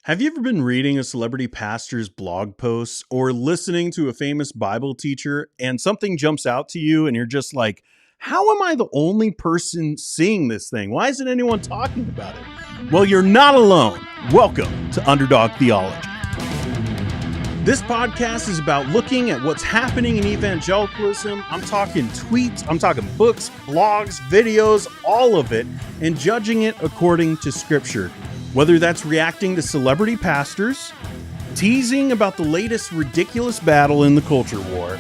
Have you ever been reading a celebrity pastor's blog posts or listening to a famous Bible teacher and something jumps out to you and you're just like, how am I the only person seeing this thing? Why isn't anyone talking about it? Well, you're not alone. Welcome to Underdog Theology. This podcast is about looking at what's happening in evangelicalism. I'm talking tweets, I'm talking books, blogs, videos, all of it, and judging it according to Scripture. Whether that's reacting to celebrity pastors, teasing about the latest ridiculous battle in the culture war,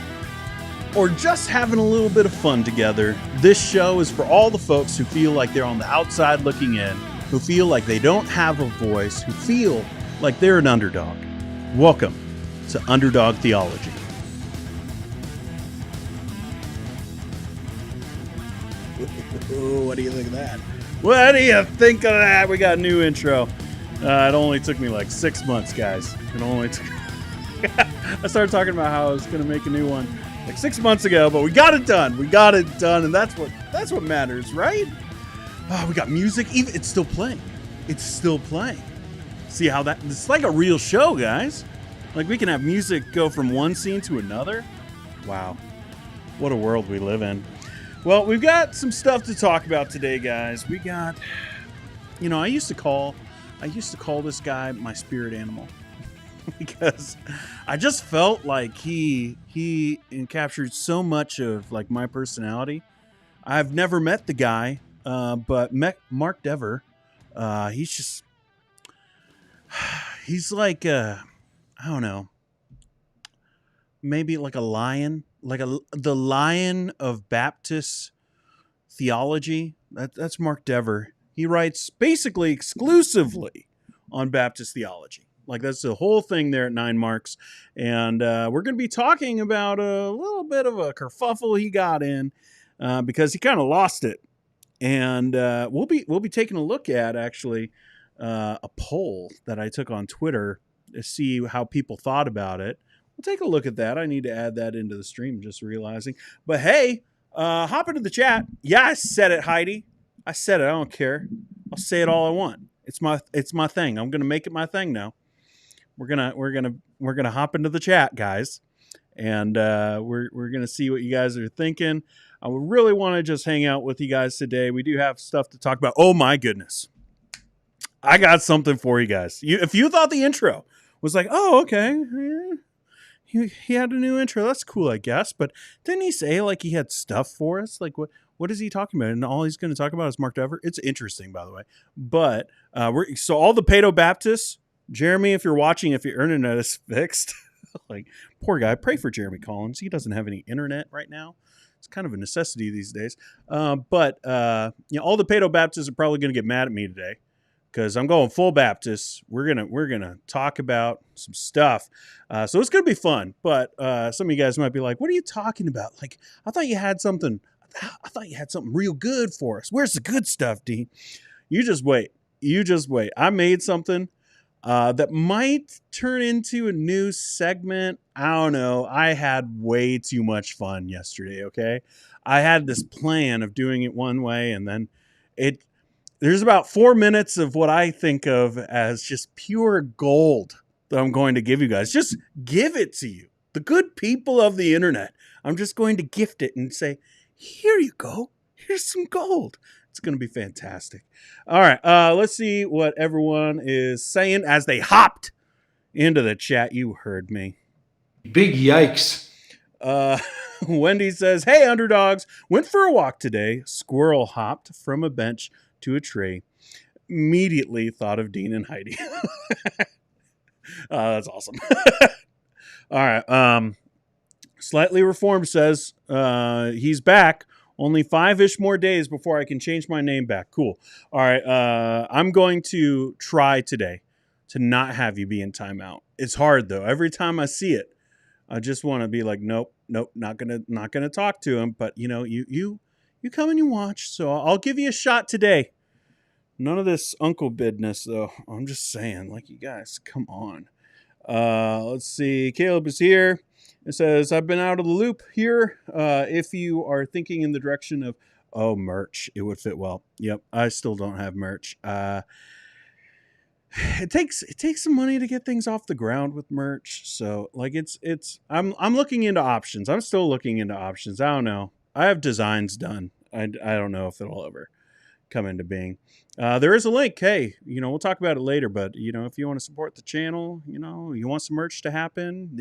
or just having a little bit of fun together, this show is for all the folks who feel like they're on the outside looking in, who feel like they don't have a voice, who feel like they're an underdog. Welcome to Underdog Theology. What do you think of that? What do you think of that? We got a new intro. It only took me like 6 months, guys. It only took... I started talking about how I was going to make a new one like 6 months ago, but we got it done. We got it done, and that's what matters, right? Oh, we got music. Even it's still playing. It's still playing. See how that... It's like a real show, guys. Like we can have music go from one scene to another. Wow. What a world we live in. Well, we've got some stuff to talk about today, guys. We got, I used to call this guy my spirit animal because I just felt like he encaptured so much of like my personality. I've never met the guy, but met Mark Dever. He's like, I don't know, maybe like a lion. Like the Lion of Baptist Theology. That's Mark Dever. He writes basically exclusively on Baptist theology. Like that's the whole thing there at 9 Marks. And we're going to be talking about a little bit of a kerfuffle he got in because he kind of lost it. And we'll be taking a look at actually a poll that I took on Twitter to see how people thought about it. We'll take a look at that. I need to add that into the stream, just realizing. But hey, hop into the chat. Yeah, I said it, Heidi. I said it. I don't care. I'll say it all I want. It's my thing. I'm gonna make it my thing now. We're gonna hop into the chat, guys, and we're gonna see what you guys are thinking. I really want to just hang out with you guys today. We do have stuff to talk about. Oh my goodness, I got something for you guys. If you thought the intro was like, oh okay. He had a new intro. That's cool, I guess. But didn't he say like he had stuff for us? Like what is he talking about? And all he's going to talk about is Mark Dever. It's interesting, by the way. But so all the Paedobaptists, Jeremy, if you're watching, if your internet is fixed, like poor guy, pray for Jeremy Collins. He doesn't have any internet right now. It's kind of a necessity these days. But all the Paedobaptists are probably going to get mad at me today, because I'm going full Baptist. We're gonna talk about some stuff, so it's gonna be fun. But some of you guys might be like, "What are you talking about? Like, I thought you had something. I thought you had something real good for us. Where's the good stuff, D? You just wait. You just wait. I made something that might turn into a new segment. I don't know. I had way too much fun yesterday. Okay, I had this plan of doing it one way, and then there's about 4 minutes of what I think of as just pure gold that I'm going to give you guys. Just give it to you. The good people of the internet. I'm just going to gift it and say, here you go. Here's some gold. It's going to be fantastic. All right. Let's see what everyone is saying as they hopped into the chat. You heard me. Big yikes. Wendy says, hey, underdogs. Went for a walk today. Squirrel hopped from a bench to a tree. Immediately thought of Dean and Heidi. That's awesome. All right. Slightly Reformed says he's back. Only 5-ish more days before I can change my name back. Cool. All right. I'm going to try today to not have you be in timeout. It's hard though. Every time I see it, I just want to be like, nope, not gonna talk to him. But you come and you watch. So I'll give you a shot today. None of this uncle bidness, though. I'm just saying, like, you guys, come on. Let's see. Caleb is here. It says, I've been out of the loop here. If you are thinking in the direction of, merch, it would fit well. Yep, I still don't have merch. it takes some money to get things off the ground with merch. So like I'm looking into options. I'm still looking into options. I don't know. I have designs done. I don't know if it'll ever come into being. There is a link. Hey, we'll talk about it later, but if you want to support the channel, you want some merch to happen,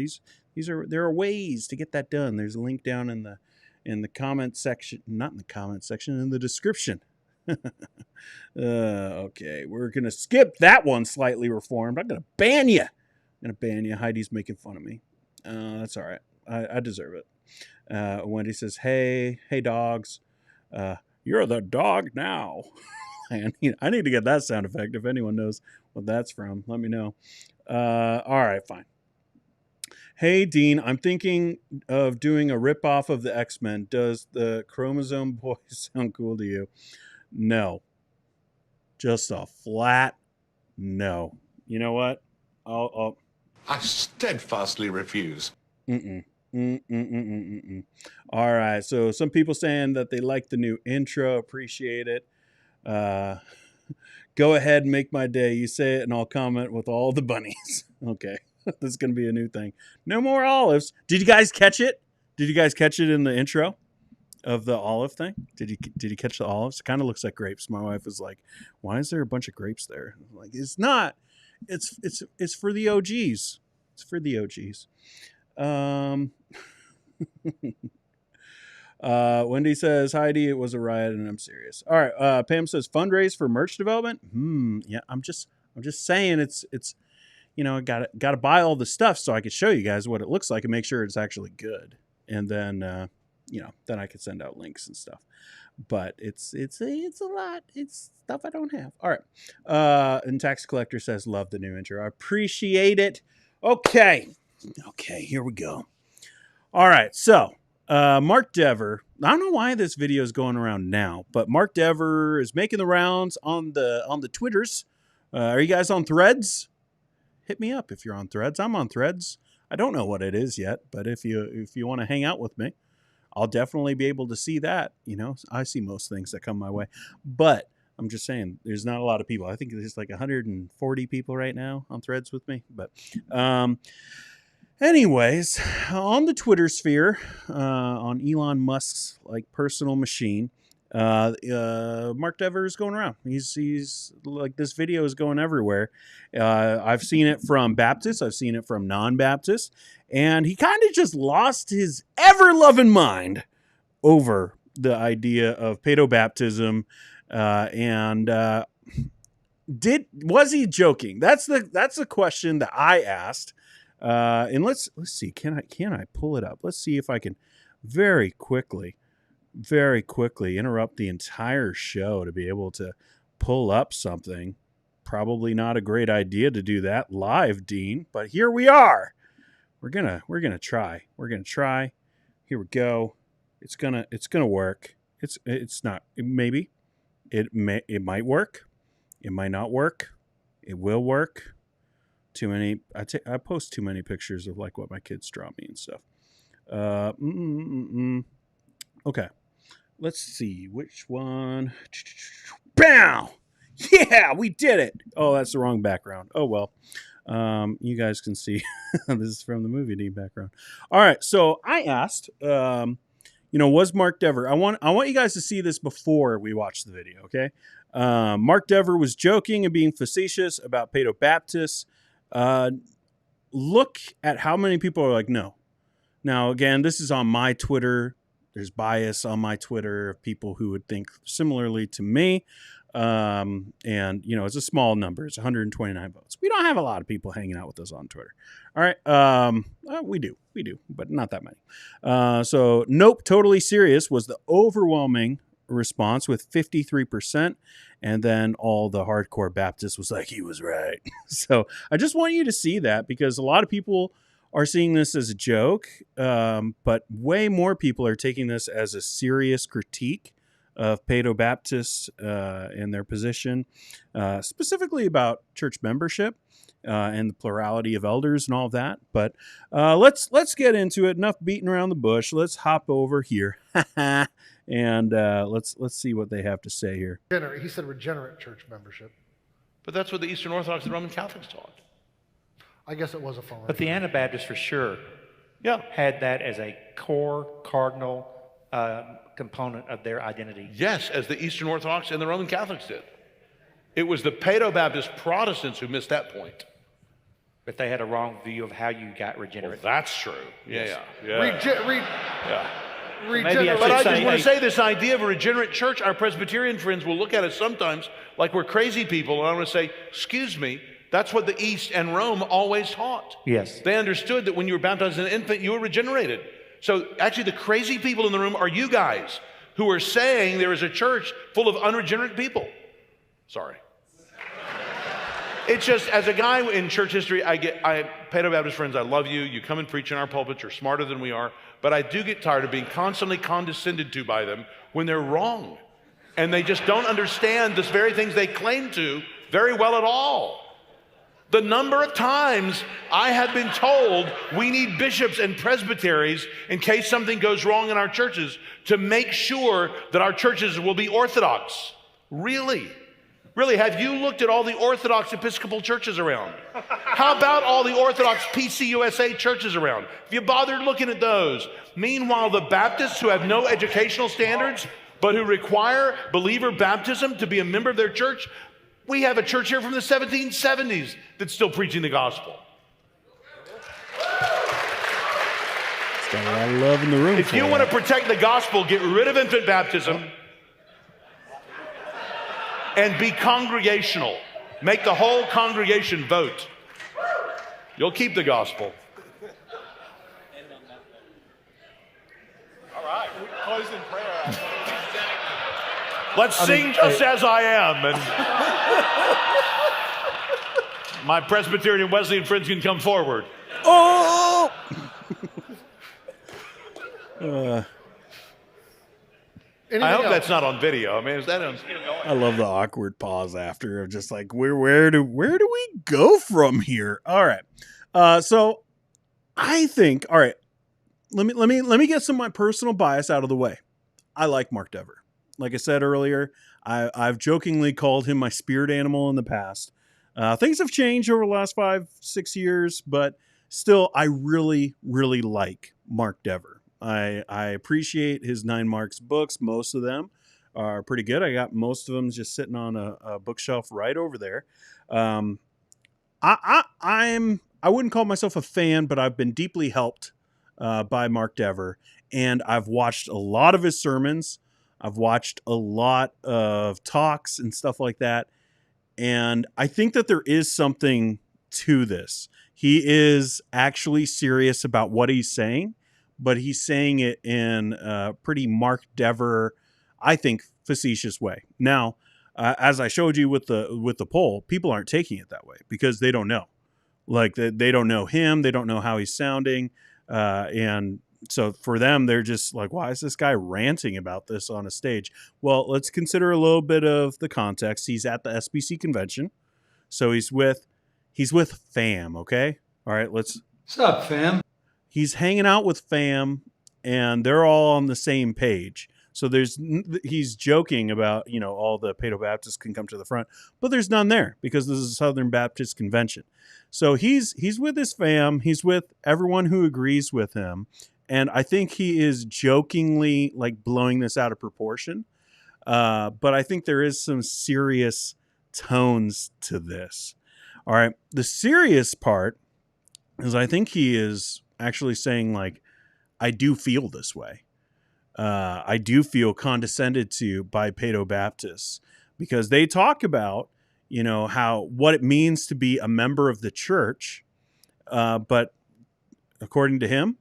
there are ways to get that done. There's a link down in the comment section, not in the comment section, in the description. Okay, we're gonna skip that one. Slightly reformed. I'm gonna ban you. Heidi's making fun of me. That's all right. I deserve it. Wendy says, "Hey, dogs. You're the dog now." I need to get that sound effect. If anyone knows what that's from, let me know. All right, fine. Hey, Dean, I'm thinking of doing a ripoff of the X-Men. Does the Chromosome Boys sound cool to you? No. Just a flat no. You know what? I steadfastly refuse. All right. So some people saying that they like the new intro. Appreciate it. Go ahead and make my day. You say it and I'll comment with all the bunnies. Okay. This is going to be a new thing. No more olives. Did you guys catch it? Did you guys catch it in the intro of the olive thing? Did you catch the olives? It kind of looks like grapes. My wife was like, "Why is there a bunch of grapes there?" I'm like, it's not. It's for the OGs. It's for the OGs. Wendy says, "Heidi, it was a riot and I'm serious." All right. Pam says, "Fundraise for merch development." Yeah, I'm just saying it's I gotta buy all the stuff so I could show you guys what it looks like and make sure it's actually good. And then then I could send out links and stuff. But it's a lot. It's stuff I don't have. All right. And Tax Collector says, "Love the new intro." I appreciate it. Okay, here we go. All right, so Mark Dever. I don't know why this video is going around now, but Mark Dever is making the rounds on the Twitters. Are you guys on Threads? Hit me up if you're on Threads. I'm on Threads. I don't know what it is yet, but if you want to hang out with me, I'll definitely be able to see that. I see most things that come my way, but I'm just saying there's not a lot of people. I think there's like 140 people right now on Threads with me, but anyways, on the Twitter sphere, on Elon Musk's personal machine, Mark Dever is going around. He's like, this video is going everywhere. I've seen it from Baptists. I've seen it from non-Baptists. And he kind of just lost his ever-loving mind over the idea of paedobaptism. Was he joking? That's the question that I asked. And let's see. Can I pull it up? Let's see if I can very quickly interrupt the entire show to be able to pull up something. Probably not a great idea to do that live, Dean, but here we are. We're gonna try. Here we go. It's gonna work. It's not. Maybe it might work. It might not work. It will work. Too many. I post too many pictures of what my kids draw me and stuff. Okay. Let's see which one. Bow! Yeah, we did it. Oh, that's the wrong background. Oh well. You guys can see this is from the movie Dean background. All right, so I asked, was Mark Dever? I want you guys to see this before we watch the video. Okay. Mark Dever was joking and being facetious about Paedobaptists. Look at how many people are like, no. Now, again, this is on my Twitter. There's bias on my Twitter of people who would think similarly to me. And, it's a small number. It's 129 votes. We don't have a lot of people hanging out with us on Twitter. All right. We do, but not that many. So nope, totally serious was the overwhelming response with 53%. And then all the hardcore Baptists was like, he was right. So I just want you to see that because a lot of people are seeing this as a joke, but way more people are taking this as a serious critique of Paedobaptists and their position, specifically about church membership and the plurality of elders and all of that. But let's get into it. Enough beating around the bush. Let's hop over here and let's see what they have to say here. He said regenerate church membership. But that's what the Eastern Orthodox and Roman Catholics taught. I guess it was a phone. But the Anabaptists for sure had that as a core, cardinal component of their identity. Yes, as the Eastern Orthodox and the Roman Catholics did. It was the Paedobaptist Protestants who missed that point. But they had a wrong view of how you got regenerate. Well, that's true. Yeah. Maybe I But I should just want to say say this idea of a regenerate church, our Presbyterian friends will look at it sometimes like we're crazy people. And I want to say, excuse me, that's what the East and Rome always taught. Yes. They understood that when you were baptized as an infant, you were regenerated. So actually the crazy people in the room are you guys who are saying there is a church full of unregenerate people. Sorry. It's just, as a guy in church history, Paedobaptist friends, I love you. You come and preach in our pulpits. You're smarter than we are. But I do get tired of being constantly condescended to by them when they're wrong. And they just don't understand the very things they claim to very well at all. The number of times I have been told we need bishops and presbyteries in case something goes wrong in our churches to make sure that our churches will be orthodox. Really? Really, have you looked at all the Orthodox Episcopal churches around? How about all the Orthodox PCUSA churches around? Have you bothered looking at those? Meanwhile, the Baptists who have no educational standards, but who require believer baptism to be a member of their church, we have a church here from the 1770s that's still preaching the gospel. It's got a lot of love in the room. If you want to protect the gospel, get rid of infant baptism and be congregational. Make the whole congregation vote. You'll keep the gospel. All right, we close in prayer. Let's sing Just As I Am. And my Presbyterian Wesleyan friends can come forward. Oh! I hope that's not on video. I mean, is that on? I love the awkward pause after of just like where do we go from here? All right. So I think, all right, let me get some of my personal bias out of the way. I like Mark Dever. Like I said earlier, I've jokingly called him my spirit animal in the past. Things have changed over the last 5-6 years, but still, I really, really like Mark Dever. I appreciate his 9 Marks books. Most of them are pretty good. I got most of them just sitting on a bookshelf right over there. I wouldn't call myself a fan, but I've been deeply helped by Mark Dever, and I've watched a lot of his sermons. I've watched a lot of talks and stuff like that, and I think that there is something to this. He is actually serious about what he's saying, but he's saying it in a pretty Mark Dever, I think, facetious way. Now, as I showed you with the poll, people aren't taking it that way because they don't know. Like, they don't know him. They don't know how he's sounding. And so for them, they're just like, why is this guy ranting about this on a stage? Well, let's consider a little bit of the context. He's at the SBC convention. So he's with fam, okay? All right, What's up, fam? He's hanging out with fam, and they're all on the same page. So he's joking about, all the Paedobaptists can come to the front, but there's none there because this is a Southern Baptist convention. So he's with his fam. He's with everyone who agrees with him. And I think he is jokingly like blowing this out of proportion. But I think there is some serious tones to this. All right. The serious part is I think he is actually saying, like, I do feel this way. I do feel condescended to by Paedobaptists because they talk about, what it means to be a member of the church. But according to him,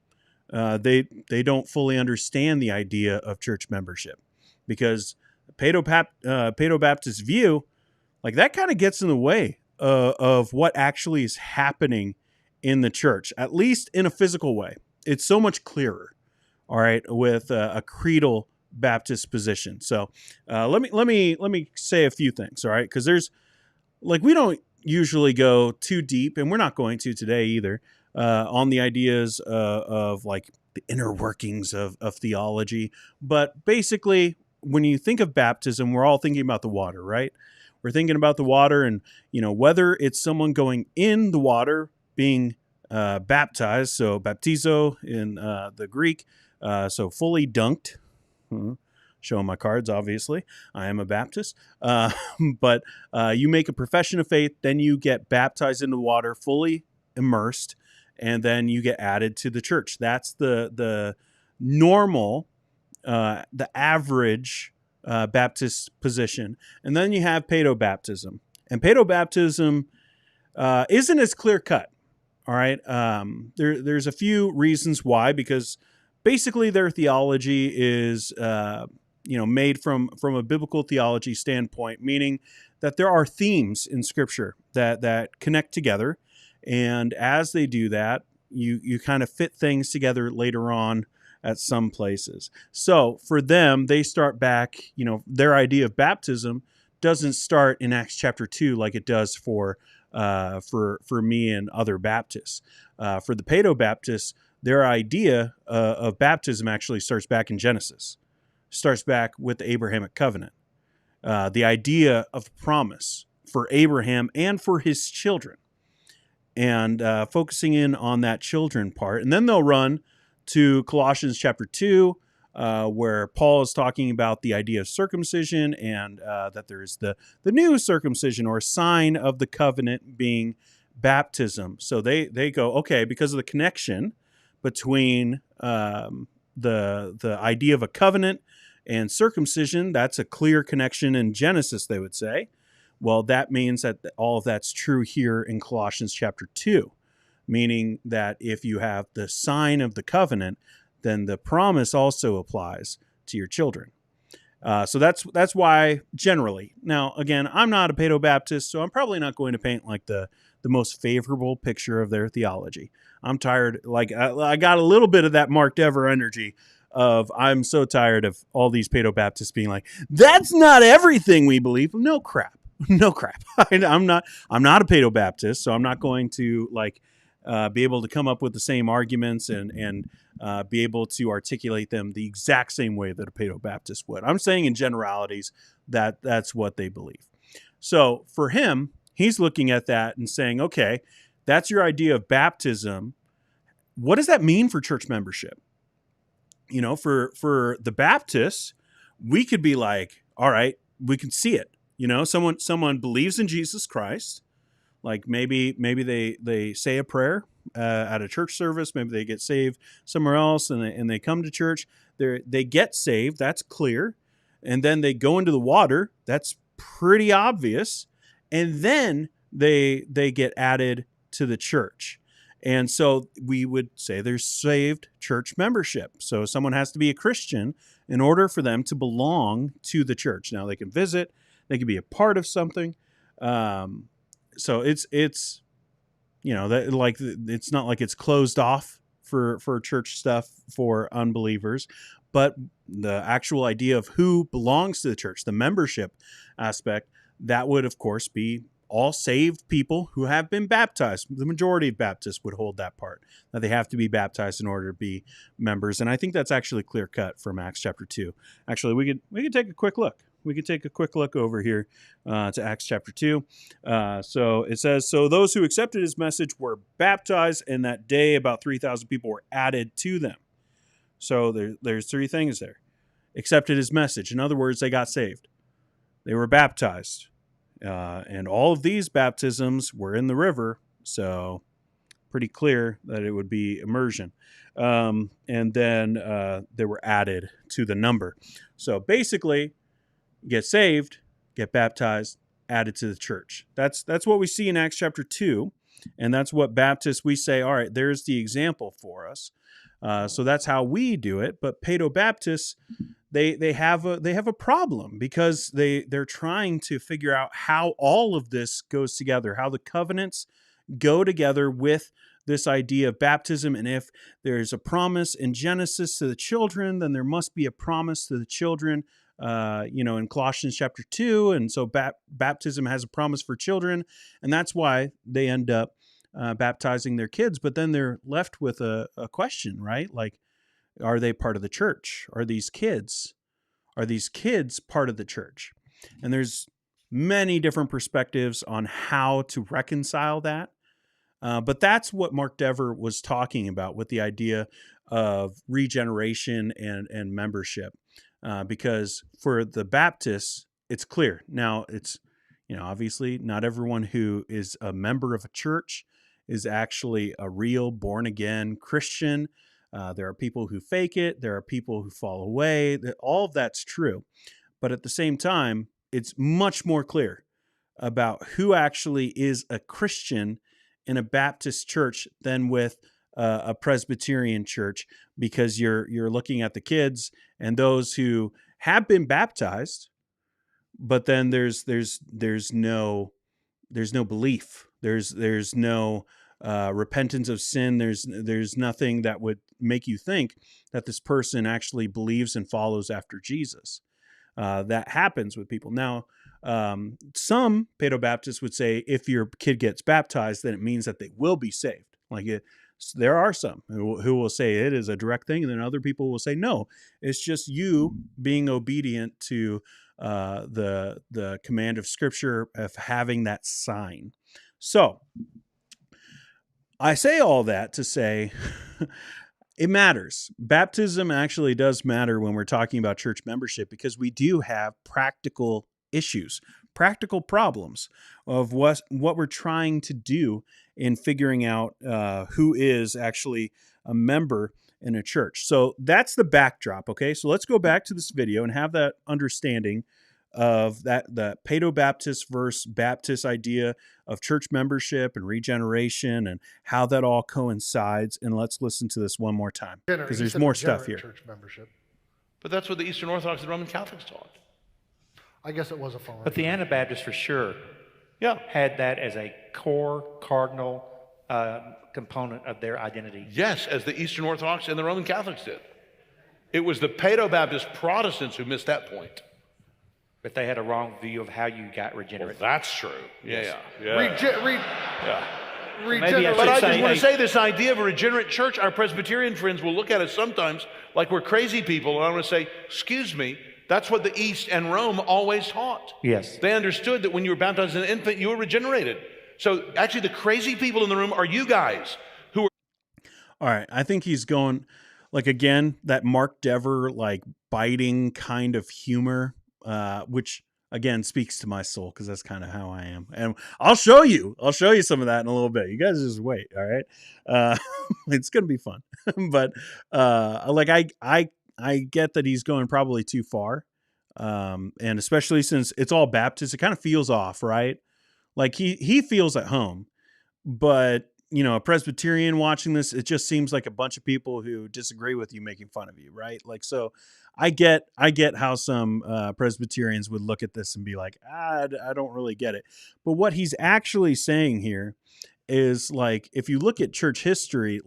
they don't fully understand the idea of church membership because Paedobaptist view, like, that kind of gets in the way of what actually is happening in the church, at least in a physical way. It's so much clearer, all right, with a creedal Baptist position. So let me say a few things, all right, because there's, like, we don't usually go too deep, and we're not going to today either, on the ideas of like the inner workings of theology. But basically, when you think of baptism, we're all thinking about the water, right? we're thinking about the water, and whether it's someone going in the water being baptized, so baptizo in the Greek, so fully dunked. Showing my cards, obviously. I am a Baptist. But you make a profession of faith, then you get baptized into the water, fully immersed, and then you get added to the church. That's the normal, the average Baptist position. And then you have paedobaptism. And paedobaptism isn't as clear-cut, all right? There's a few reasons why, because basically their theology is made from a biblical theology standpoint, meaning that there are themes in Scripture that connect together, and as they do that, you kind of fit things together later on at some places. So for them, they start back, their idea of baptism doesn't start in Acts chapter 2 like it does for me and other Baptists. For the Paedobaptists, their idea of baptism actually starts back in Genesis. Starts back with the Abrahamic covenant. The idea of promise for Abraham and for his children. And focusing in on that children part. And then they'll run to Colossians chapter 2, where Paul is talking about the idea of circumcision, and that there's the new circumcision or sign of the covenant being baptism. So they go, okay, because of the connection between the idea of a covenant and circumcision, that's a clear connection in Genesis, they would say. Well, that means that all of that's true here in Colossians chapter 2, meaning that if you have the sign of the covenant, then the promise also applies to your children. So that's why generally. Now, again, I'm not a Paedobaptist, so I'm probably not going to paint like the most favorable picture of their theology. I'm tired, like I got a little bit of that Mark Dever energy of I'm so tired of all these Paedobaptists being like, that's not everything we believe. No crap. I'm not a Paedobaptist, so I'm not going to be able to come up with the same arguments and be able to articulate them the exact same way that a Paedobaptist would. I'm saying in generalities that's what they believe. So for him, he's looking at that and saying, okay, that's your idea of baptism. What does that mean for church membership? For the Baptists, we could be like, all right, we can see it. Someone believes in Jesus Christ. Like maybe they say a prayer at a church service. Maybe they get saved somewhere else, and they come to church. They get saved. That's clear. And then they go into the water. That's pretty obvious. And then they get added to the church. And so we would say there's saved church membership. So someone has to be a Christian in order for them to belong to the church. Now they can visit, they can be a part of something. So it's it's not like it's closed off for church stuff for unbelievers, but the actual idea of who belongs to the church, the membership aspect, that would of course be all saved people who have been baptized. The majority of Baptists would hold that part, that they have to be baptized in order to be members. And I think that's actually clear cut from Acts chapter 2. Actually, we could take a quick look. We could take a quick look over here to Acts chapter 2. So it says, so those who accepted his message were baptized, and that day about 3,000 people were added to them. So there's three things there. Accepted his message. In other words, they got saved. They were baptized. And all of these baptisms were in the river, so pretty clear that it would be immersion. And then they were added to the number. So basically, get saved, get baptized, added to the church. That's what we see in Acts chapter 2, and that's what Baptists, we say, all right, there's the example for us. So that's how we do it. But Paedobaptists, they have a problem because they're trying to figure out how all of this goes together, how the covenants go together with this idea of baptism. And if there's a promise in Genesis to the children, then there must be a promise to the children, in Colossians chapter 2. And so baptism has a promise for children, and that's why they end up baptizing their kids. But then they're left with a question, right? Like, are they part of the church? Are these kids part of the church? And there's many different perspectives on how to reconcile that. But that's what Mark Dever was talking about with the idea of regeneration and membership. Because for the Baptists, it's clear. Now, it's, obviously not everyone who is a member of a church is actually a real born-again Christian. There are people who fake it. There are people who fall away. All of that's true. But at the same time, it's much more clear about who actually is a Christian in a Baptist church than with a Presbyterian church, because you're looking at the kids and those who have been baptized, but then there's no belief. There's no repentance of sin. There's nothing that would make you think that this person actually believes and follows after Jesus. That happens with people. Now, some Paedobaptists would say if your kid gets baptized, then it means that they will be saved. There are some who will say it is a direct thing, and then other people will say no, it's just you being obedient to the command of Scripture of having that sign. So I say all that to say it matters. Baptism actually does matter when we're talking about church membership, because we do have practical issues, practical problems of what we're trying to do in figuring out who is actually a member in a church. So that's the backdrop. Okay, so let's go back to this video and have that understanding of the Paedobaptist versus Baptist idea of church membership and regeneration and how that all coincides. And let's listen to this one more time, because there's more stuff here. Church membership. But that's what the Eastern Orthodox and Roman Catholics taught. I guess it was a foreign. But the Anabaptists for sure had that as a core cardinal component of their identity. Yes, as the Eastern Orthodox and the Roman Catholics did. It was the Paedobaptist Protestants who missed that point. But they had a wrong view of how you got regenerate. Well, that's true. Yeah. Maybe I But I should just want to say this idea of a regenerate church, our Presbyterian friends will look at it sometimes like we're crazy people. And I want to say, excuse me, that's what the East and Rome always taught. Yes. They understood that when you were baptized as an infant, you were regenerated. So actually the crazy people in the room are you guys who are. All right. I think he's going, again, that Mark Dever, biting kind of humor, which again speaks to my soul, because that's kind of how I am. And I'll show you some of that in a little bit. You guys just wait. All right. It's going to be fun. But I get that he's going probably too far. And especially since it's all Baptist, it kind of feels off, right? He feels at home, but a Presbyterian watching this, it just seems like a bunch of people who disagree with you making fun of you, right? So I get how some Presbyterians would look at this and be like, I don't really get it. But what he's actually saying here is, if you look at church history,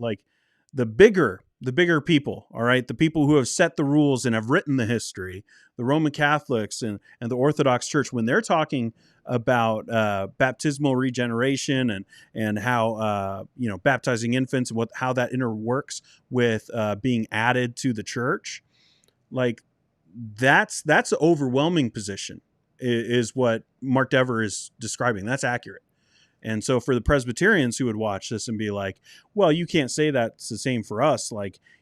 the bigger people, all right, the people who have set the rules and have written the history, the Roman Catholics and the Orthodox Church, when they're talking about baptismal regeneration and how baptizing infants and how that interworks with being added to the church, that's the overwhelming position is what Mark Dever is describing. That's accurate. And so for the Presbyterians who would watch this and be like, well, you can't say that's the same for us.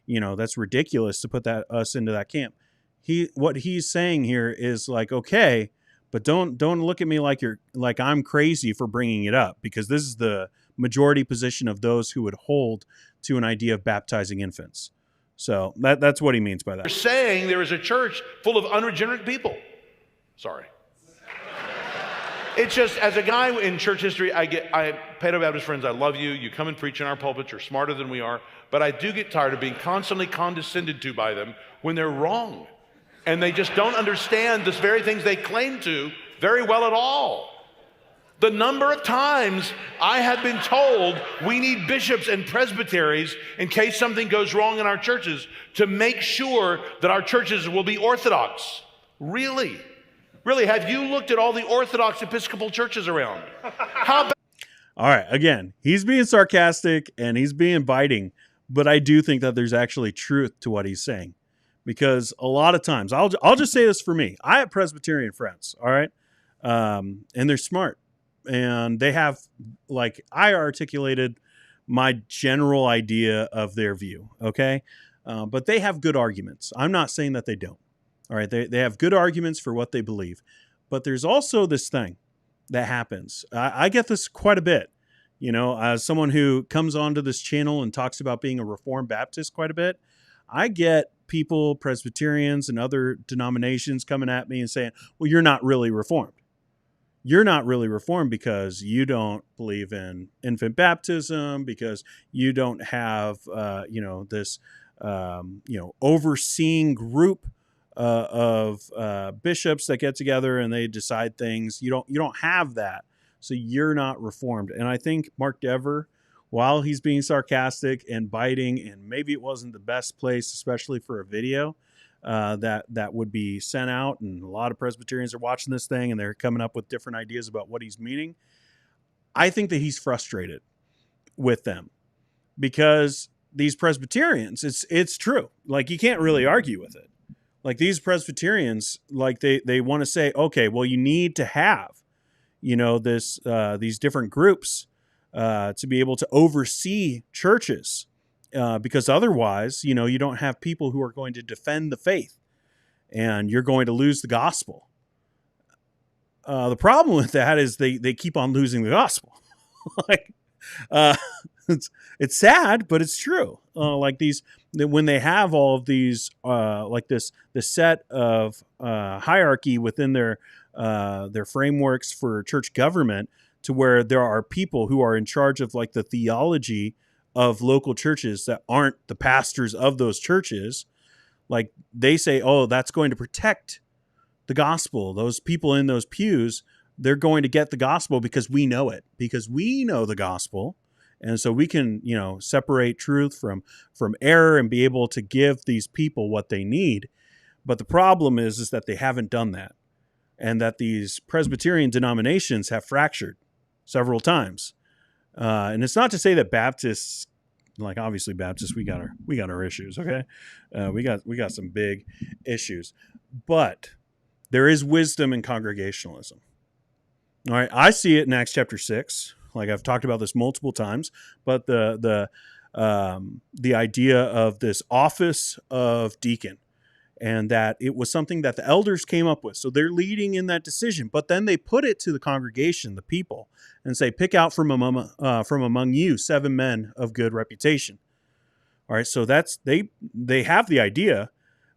That's ridiculous to put us into that camp. What he's saying here is okay, but don't look at me like I'm crazy for bringing it up, because this is the majority position of those who would hold to an idea of baptizing infants. So that's what he means by that. You're saying there is a church full of unregenerate people. Sorry. It's just, as a guy in church history, Paedobaptist friends, I love you. You come and preach in our pulpits. You're smarter than we are. But I do get tired of being constantly condescended to by them when they're wrong. And they just don't understand the very things they claim to very well at all. The number of times I have been told we need bishops and presbyteries in case something goes wrong in our churches to make sure that our churches will be orthodox. Really? Really, have you looked at all the Orthodox Episcopal churches around? All right, again, he's being sarcastic and he's being biting, but I do think that there's actually truth to what he's saying, because a lot of times, I'll just say this for me. I have Presbyterian friends, all right? and they're smart, and they have, like, I articulated my general idea of their view. Okay. But they have good arguments. I'm not saying that they don't. All right. They have good arguments for what they believe, but there's also this thing that happens. I get this quite a bit, as someone who comes onto this channel and talks about being a Reformed Baptist quite a bit. I get people, Presbyterians and other denominations, coming at me and saying, well, you're not really Reformed. You're not really Reformed because you don't believe in infant baptism, because you don't have, this, overseeing group of bishops that get together and they decide things. You don't have that. So you're not Reformed. And I think Mark Dever, while he's being sarcastic and biting, and maybe it wasn't the best place, especially for a video, that would be sent out, and a lot of Presbyterians are watching this thing and they're coming up with different ideas about what he's meaning. I think that he's frustrated with them because these Presbyterians, it's true. Like, you can't really argue with it. Like, these Presbyterians, like, they want to say, okay, well, you need to have, these different groups to be able to oversee churches. Because otherwise, you don't have people who are going to defend the faith, and you're going to lose the gospel. The problem with that is they keep on losing the gospel. Like, it's sad, but it's true. When they have all of these, the set of hierarchy within their frameworks for church government, to where there are people who are in charge of, like, the theology of local churches that aren't the pastors of those churches. Like, they say, oh, that's going to protect the gospel. Those people in those pews, they're going to get the gospel because we know it, because we know the gospel. And so we can, separate truth from error and be able to give these people what they need. But the problem is that they haven't done that, and that these Presbyterian denominations have fractured several times. And it's not to say that Baptists, like, obviously Baptists, we got our issues. Okay. We got some big issues, but there is wisdom in congregationalism. All right. I see it in Acts chapter 6. Like, I've talked about this multiple times, but the idea of this office of deacon, and that it was something that the elders came up with. So they're leading in that decision, but then they put it to the congregation, the people, and say, pick out from among you 7 men of good reputation. All right. So they have the idea,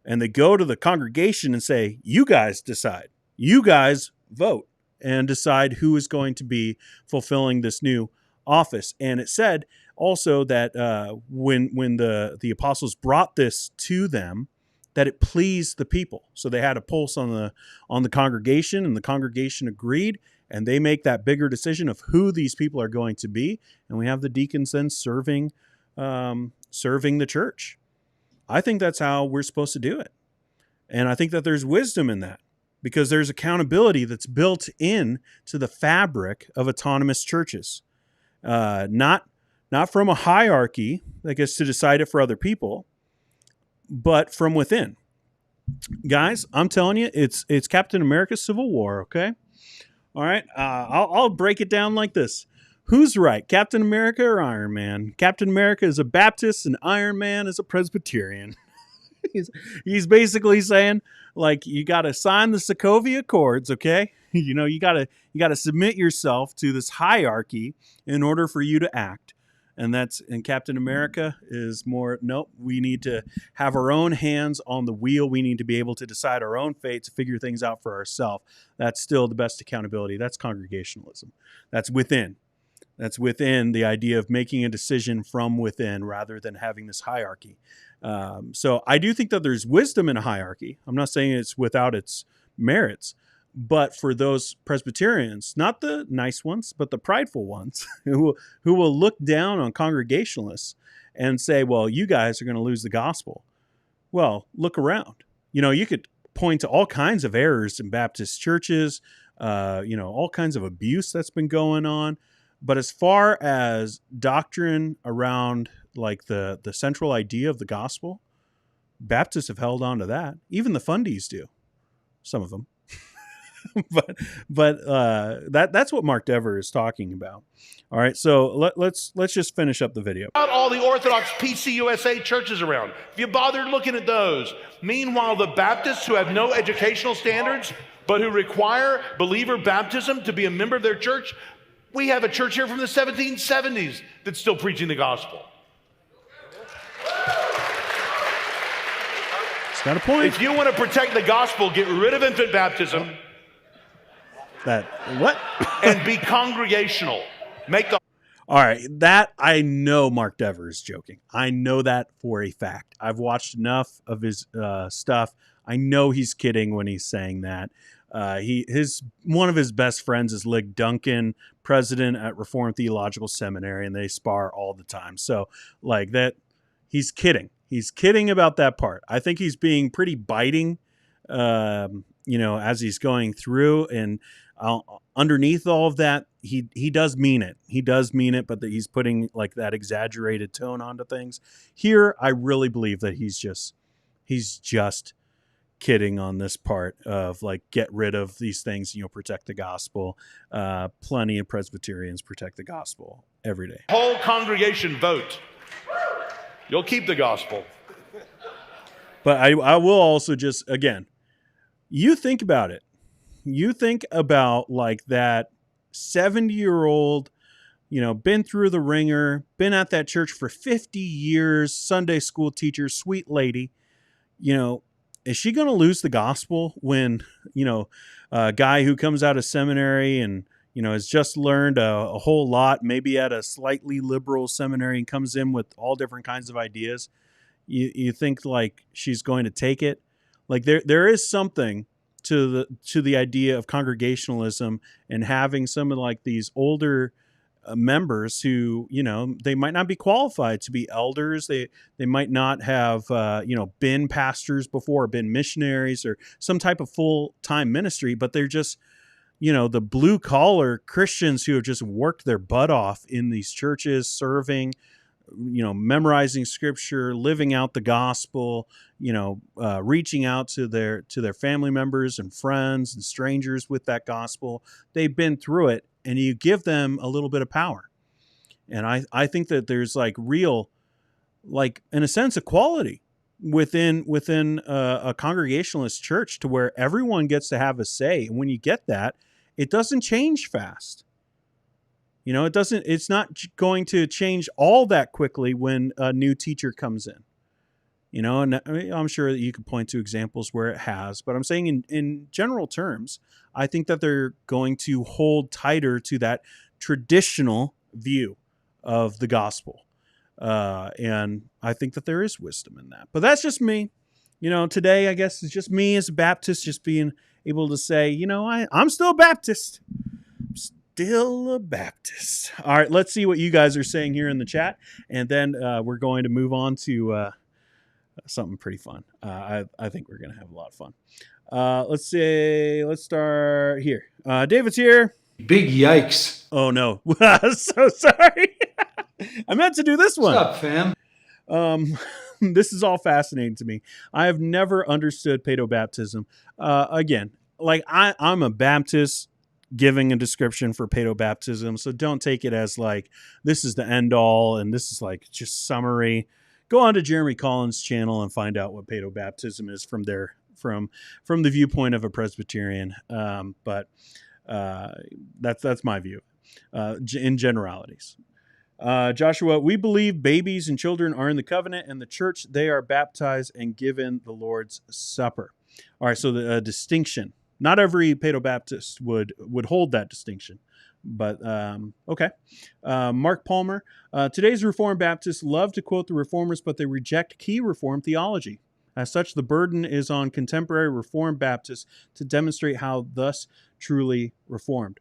and they go to the congregation and say, you guys decide, you guys vote and decide who is going to be fulfilling this new office. And it said also that when the apostles brought this to them, that it pleased the people. So they had a pulse on the congregation, and the congregation agreed, and they make that bigger decision of who these people are going to be. And we have the deacons then serving the church. I think that's how we're supposed to do it. And I think that there's wisdom in that, because there's accountability that's built in to the fabric of autonomous churches. Not from a hierarchy that gets to decide it for other people, but from within. Guys, I'm telling you, it's Captain America's Civil War, okay? All right, I'll break it down like this. Who's right, Captain America or Iron Man? Captain America is a Baptist, and Iron Man is a Presbyterian. He's basically saying, like, you got to sign the Sokovia Accords, okay? You got to submit yourself to this hierarchy in order for you to act. And Captain America is more, nope, we need to have our own hands on the wheel. We need to be able to decide our own fate, to figure things out for ourselves. That's still the best accountability. That's congregationalism. That's within the idea of making a decision from within rather than having this hierarchy. So I do think that there's wisdom in a hierarchy. I'm not saying it's without its merits. But for those Presbyterians, not the nice ones, but the prideful ones who will look down on Congregationalists and say, well, you guys are going to lose the gospel. Well, look around. You could point to all kinds of errors in Baptist churches, all kinds of abuse that's been going on. But as far as doctrine around, like, the central idea of the gospel, Baptists have held on to that. Even the fundies do. Some of them. That's what Mark Dever is talking about. All right, so let's just finish up the video. About all the Orthodox PCUSA churches around. If you bothered looking at those. Meanwhile, the Baptists who have no educational standards, but who require believer baptism to be a member of their church, we have a church here from the 1770s that's still preaching the gospel. It's got a point. If you want to protect the gospel, get rid of infant baptism. That what? And be congregational. Make the All right, that I know Mark Dever is joking. I know that for a fact. I've watched enough of his stuff. I know he's kidding when he's saying that. One of his best friends is Lig Duncan, president at Reformed Theological Seminary, and they spar all the time. So like that, he's kidding. He's kidding about that part. I think he's being pretty biting, as he's going through, and underneath all of that, he does mean it. He does mean it, but that he's putting like that exaggerated tone onto things. Here, I really believe that he's just kidding on this part of like, get rid of these things, protect the gospel. Plenty of Presbyterians protect the gospel every day. whole congregation vote. You'll keep the gospel. But I will also just, again, you think about it. You think about like that 70-year-old, been through the ringer, been at that church for 50 years, Sunday school teacher, sweet lady, is she going to lose the gospel when, a guy who comes out of seminary and, has just learned a whole lot, maybe at a slightly liberal seminary, and comes in with all different kinds of ideas? You think like she's going to take it? Like there is something to the idea of congregationalism and having some of like these older members who, they might not be qualified to be elders. They might not have, been pastors before, or been missionaries or some type of full-time ministry, but they're just, the blue collar Christians who have just worked their butt off in these churches, serving, memorizing scripture, living out the gospel, reaching out to their family members and friends and strangers with that gospel. They've been through it, and you give them a little bit of power. And I think that there's like real, like in a sense, equality within a Congregationalist church to where everyone gets to have a say. And when you get that, it doesn't change fast. It's not going to change all that quickly when a new teacher comes in. And I'm sure that you could point to examples where it has, but I'm saying in general terms, I think that they're going to hold tighter to that traditional view of the gospel. And I think that there is wisdom in that. But that's just me. Today, I guess it's just me as a Baptist, just being able to say, I'm still a Baptist. Still a Baptist. All right, let's see what you guys are saying here in the chat. And then we're going to move on to something pretty fun. I think we're going to have a lot of fun. Let's start here. David's here. Big yikes. Oh, no. So sorry. I meant to do this one. What's up, fam? This is all fascinating to me. I have never understood paedobaptism. Again, like I'm a Baptist giving a description for paedobaptism, so don't take it as like this is the end all and this is like just summary. Go on to Jeremy Collins' channel and find out what paedobaptism is from the viewpoint of a Presbyterian. But that's my view in generalities. Joshua, we believe babies and children are in the covenant, and the church they are baptized and given the Lord's Supper. All right, so the distinction. Not every Paedobaptist would hold that distinction, but okay. Mark Palmer, today's Reformed Baptists love to quote the Reformers, but they reject key Reformed theology. As such, the burden is on contemporary Reformed Baptists to demonstrate how thus truly Reformed.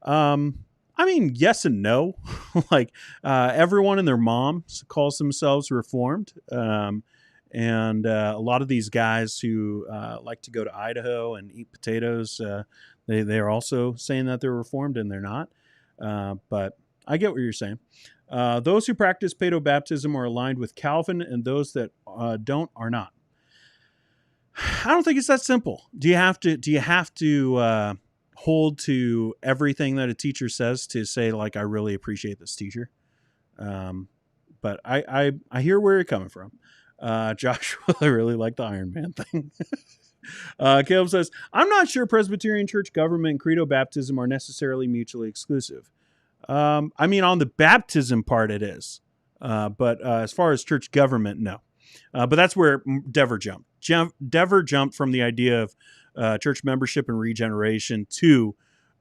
I mean, yes and no. Like everyone and their mom calls themselves Reformed. And a lot of these guys who like to go to Idaho and eat potatoes, they are also saying that they're Reformed, and they're not. But I get what you're saying. Those who practice paedobaptism are aligned with Calvin, and those that don't are not. I don't think it's that simple. Do you have to hold to everything that a teacher says to say, like, I really appreciate this teacher. But I hear where you're coming from. Joshua, I really like the Iron Man thing. Caleb says, I'm not sure Presbyterian church government and credo baptism are necessarily mutually exclusive. I mean, on the baptism part, it is. But as far as church government, no. But that's where Dever jumped. Dever jumped from the idea of church membership and regeneration to,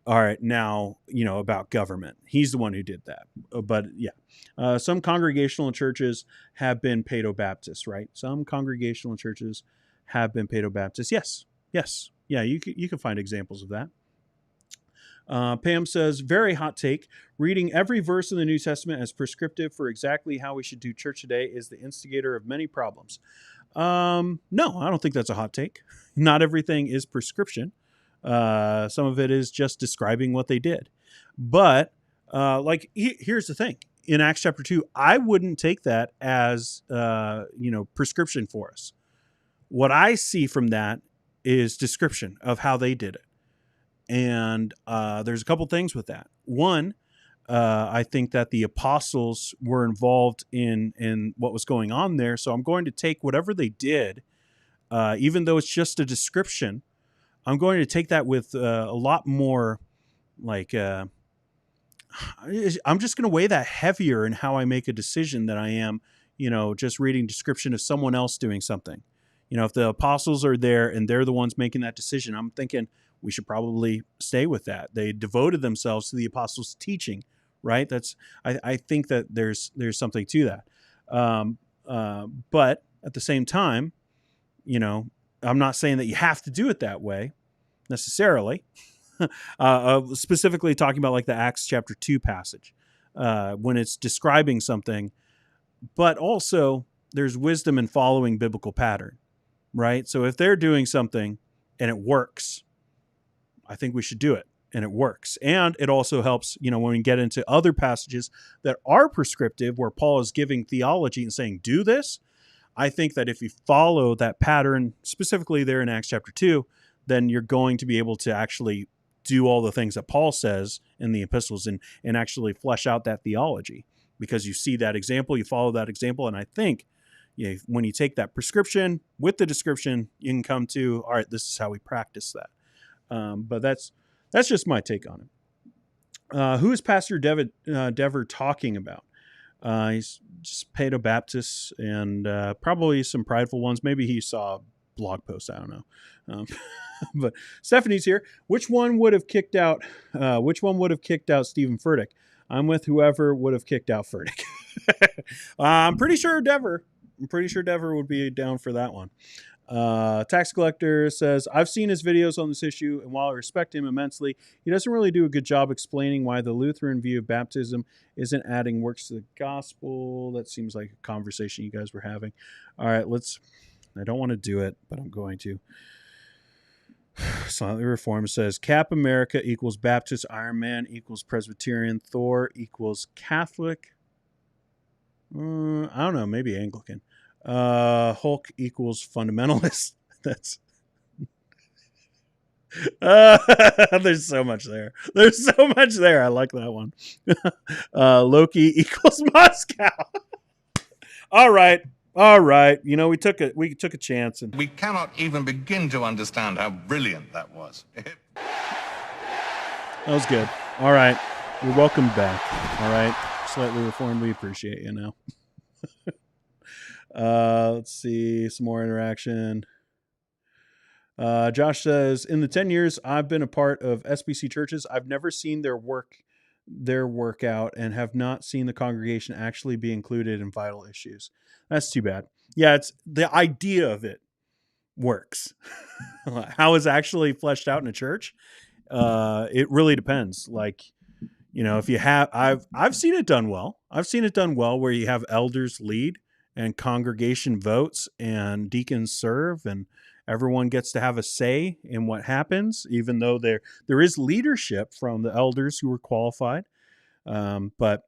all right, now, about government. He's the one who did that. But yeah, some congregational churches have been Paedobaptists, right? Some congregational churches have been Paedobaptists. Yes. Yeah, you can find examples of that. Pam says, very hot take. Reading every verse in the New Testament as prescriptive for exactly how we should do church today is the instigator of many problems. No, I don't think that's a hot take. Not everything is prescription. Some of it is just describing what they did. But here's the thing. In Acts chapter 2, I wouldn't take that as prescription for us. What I see from that is description of how they did it. And there's a couple things with that. One, I think that the apostles were involved in what was going on there. So I'm going to take whatever they did, even though it's just a description, I'm going to take that with a lot more, I'm just going to weigh that heavier in how I make a decision than I am, just reading description of someone else doing something. If the apostles are there and they're the ones making that decision, I'm thinking we should probably stay with that. They devoted themselves to the apostles' teaching, right? I think that there's something to that. But at the same time, I'm not saying that you have to do it that way necessarily. Specifically talking about like the Acts chapter 2 passage, when it's describing something, but also there's wisdom in following biblical pattern, right? So if they're doing something and it works, I think we should do it, and it works. And it also helps, when we get into other passages that are prescriptive, where Paul is giving theology and saying, do this. I think that if you follow that pattern, specifically there in Acts chapter 2, then you're going to be able to actually do all the things that Paul says in the epistles and actually flesh out that theology, because you see that example, you follow that example. And I think when you take that prescription with the description, you can come to, all right, this is how we practice that. But that's just my take on it. Who is Pastor Dever talking about? He's just Paedobaptists and probably some prideful ones. Maybe he saw a blog post. I don't know. But Stephanie's here. Which one would have kicked out? Stephen Furtick? I'm with whoever would have kicked out Furtick. I'm pretty sure Dever would be down for that one. Tax Collector says, I've seen his videos on this issue, and while I respect him immensely, he doesn't really do a good job explaining why the Lutheran view of baptism isn't adding works to the gospel. That seems like a conversation you guys were having. All right, I don't want to do it, but I'm going to. Silently Reformed says, Cap America equals Baptist, Iron Man equals Presbyterian, Thor equals Catholic. I don't know, maybe Anglican. Hulk equals fundamentalist. That's there's so much there. I like that one. Loki equals Moscow. All right. We took a chance, and we cannot even begin to understand how brilliant that was. That was good. All right. You're welcome back. All right. Slightly Reformed. We appreciate you now. Let's see some more interaction. Josh says, in the 10 years I've been a part of SBC churches, I've never seen their workout and have not seen the congregation actually be included in vital issues. That's too bad. Yeah, it's the idea of it works. How it's actually fleshed out in a church, it really depends. If you have, I've seen it done well. I've seen it done well where you have elders lead and congregation votes and deacons serve, and everyone gets to have a say in what happens, even though there is leadership from the elders who were qualified. But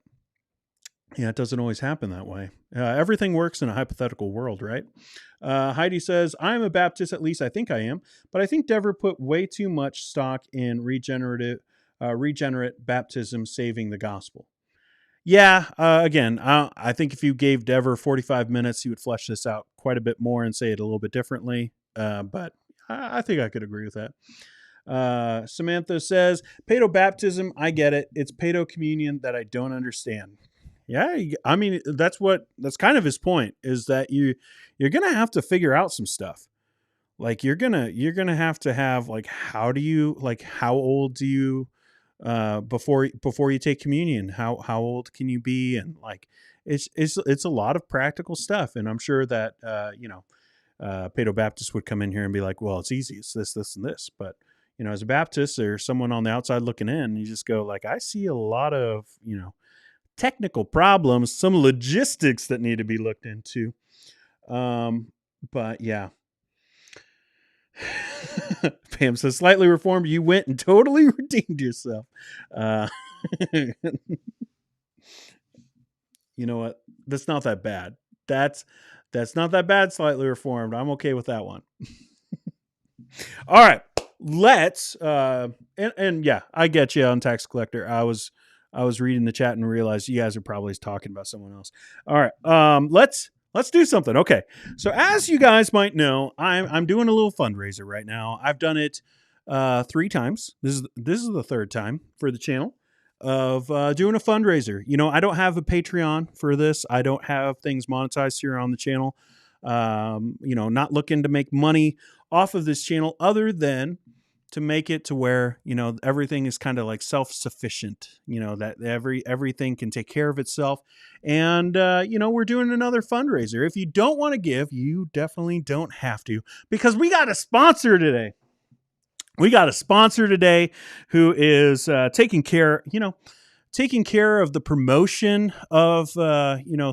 Yeah, it doesn't always happen that way. Everything works in a hypothetical world, right? Heidi says, I'm a Baptist, at least I think I am, but I think Dever put way too much stock in regenerate baptism saving the gospel. Yeah, again, I think if you gave Dever 45 minutes, he would flesh this out quite a bit more and say it a little bit differently. But I think I could agree with that. Samantha says, paedobaptism, I get it. It's paedo-communion that I don't understand. Yeah, I mean, that's kind of his point, is that you're going to have to figure out some stuff. Like you're going to have like, how old do you before you take communion, how old can you be? And like, it's a lot of practical stuff. And I'm sure that, Paedobaptists would come in here and be like, well, it's easy. It's this, and this. But, as a Baptist or someone on the outside looking in, you just go like, I see a lot of, technical problems, some logistics that need to be looked into. But yeah. Pam says, slightly reformed, you went and totally redeemed yourself. You know what? That's not that bad. That's not that bad, slightly reformed. I'm okay with that one. All right. Let's and yeah, I get you on tax collector. I was reading the chat and realized you guys are probably talking about someone else. All right. Let's do something. Okay. So as you guys might know, I'm doing a little fundraiser right now. I've done it 3 times. This is the 3rd time for the channel of doing a fundraiser. I don't have a Patreon for this. I don't have things monetized here on the channel. Not looking to make money off of this channel other than to make it to where, everything is kind of like self-sufficient, that everything can take care of itself. And, we're doing another fundraiser. If you don't want to give, you definitely don't have to, because we got a sponsor today. Who is taking care of the promotion of,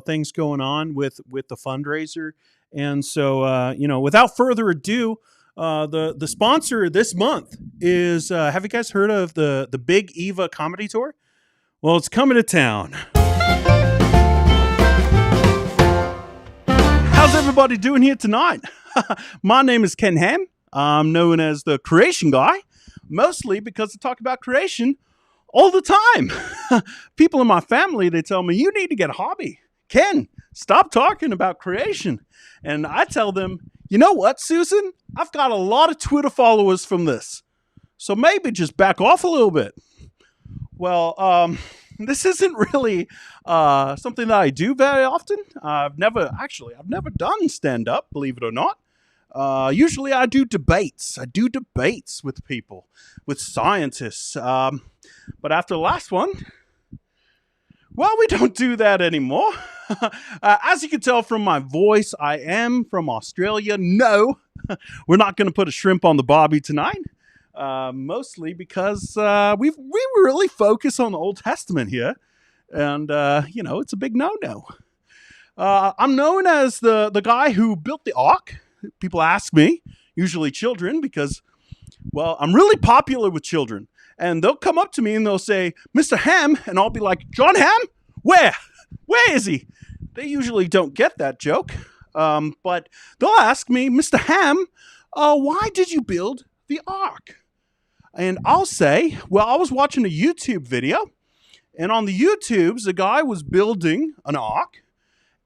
things going on with the fundraiser. And so, without further ado, the sponsor this month is, have you guys heard of the Big Eva comedy tour? Well, it's coming to town. How's everybody doing here tonight? My name is Ken Ham. I'm known as the creation guy, mostly because I talk about creation all the time. People in my family, they tell me, you need to get a hobby. Ken, stop talking about creation. And I tell them, you know what, Susan? I've got a lot of Twitter followers from this. So maybe just back off a little bit. Well, this isn't really something that I do very often. I've never done stand-up, believe it or not. Usually I do debates. I do debates with people, with scientists. But after the last one, well, we don't do that anymore. As you can tell from my voice, I am from Australia. No, we're not going to put a shrimp on the barbie tonight. Mostly because we really focus on the Old Testament here. And, it's a big no-no. I'm known as the guy who built the ark. People ask me, usually children, because, well, I'm really popular with children. And they'll come up to me and they'll say, Mr. Ham, and I'll be like, John Ham? Where? Where is he? They usually don't get that joke. But they'll ask me, Mr. Ham, why did you build the ark? And I'll say, well, I was watching a YouTube video, and on the YouTubes, the guy was building an ark,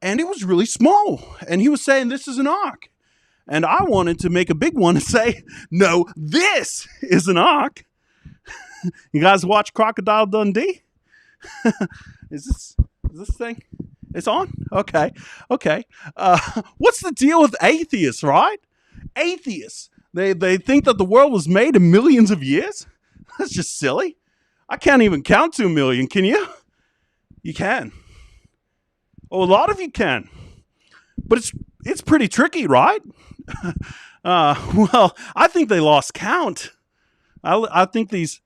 and it was really small. And he was saying, this is an ark. And I wanted to make a big one and say, no, this is an ark. You guys watch Crocodile Dundee? Is this thing? It's on? Okay. What's the deal with atheists, right? Atheists. They think that the world was made in millions of years? That's just silly. I can't even count 2 million, can you? You can. Oh, a lot of you can. But it's pretty tricky, right? Well, I think they lost count. I think these